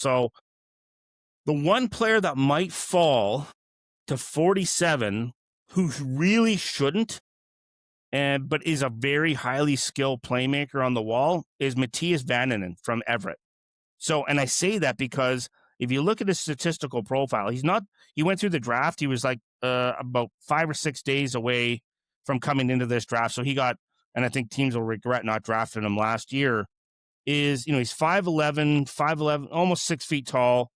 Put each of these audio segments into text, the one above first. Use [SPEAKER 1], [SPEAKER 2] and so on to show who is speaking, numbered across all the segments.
[SPEAKER 1] So the one player that might fall to 47 who really shouldn't, but is a very highly skilled playmaker on the wall is Matias Vanhanen from Everett. So, and I say that because if you look at his statistical profile, he went through the draft. He was like about 5 or 6 days away from coming into this draft. So he got, and I think teams will regret not drafting him last year, he's 5'11", almost 6 feet tall.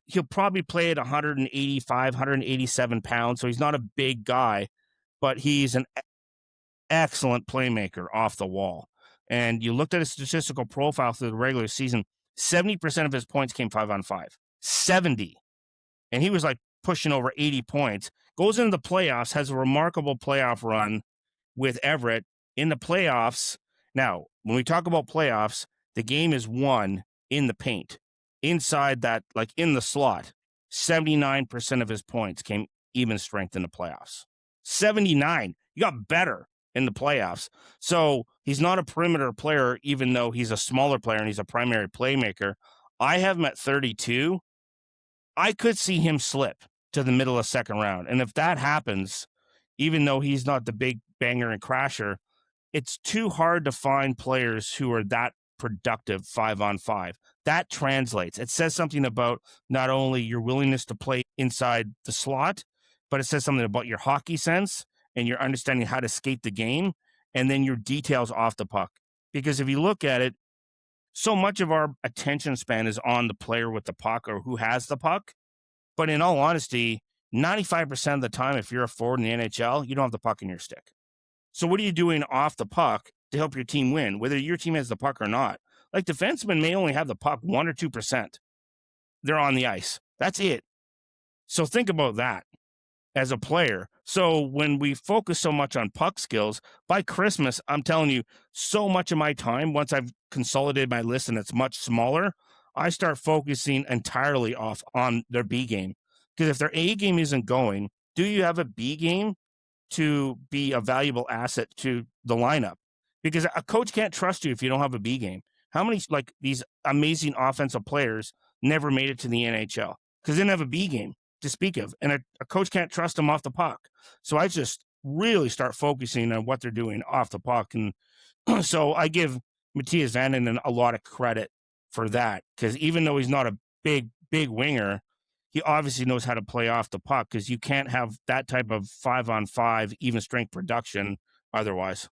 [SPEAKER 1] He'll probably play at 185, 187 pounds. So he's not a big guy, but he's an excellent playmaker off the wall. And you looked at his statistical profile through the regular season, 70% of his points came 5-on-5. 70. And he was like pushing over 80 points. Goes into the playoffs, has a remarkable playoff run with Everett in the playoffs. Now, when we talk about playoffs, the game is won in the paint. Inside that, like in the slot, 79% of his points came even strength in the playoffs. 79. He got better in the playoffs. So he's not a perimeter player, even though he's a smaller player and he's a primary playmaker. I have him at 32. I could see him slip to the middle of second round. And if that happens, even though he's not the big banger and crasher, it's too hard to find players who are that productive 5-on-5. That translates. It says something about not only your willingness to play inside the slot, but it says something about your hockey sense and your understanding how to skate the game, and then your details off the puck. Because if you look at it, so much of our attention span is on the player with the puck or who has the puck. But in all honesty, 95% of the time, if you're a forward in the NHL, you don't have the puck in your stick. So what are you doing off the puck to help your team win, whether your team has the puck or not? Like defensemen may only have the puck 1 or 2%. They're on the ice. That's it. So think about that as a player. So when we focus so much on puck skills, by Christmas, I'm telling you, so much of my time, once I've consolidated my list and it's much smaller, I start focusing entirely off on their B game. Because if their A game isn't going, do you have a B game to be a valuable asset to the lineup? Because a coach can't trust you if you don't have a B game. How many, like, these amazing offensive players never made it to the NHL because they didn't have a B game to speak of, and a coach can't trust them off the puck. So I just really start focusing on what they're doing off the puck. And so I give Matias Vanhanen a lot of credit for that, because even though he's not a big winger, he obviously knows how to play off the puck, because you can't have that type of 5-on-5 even strength production otherwise.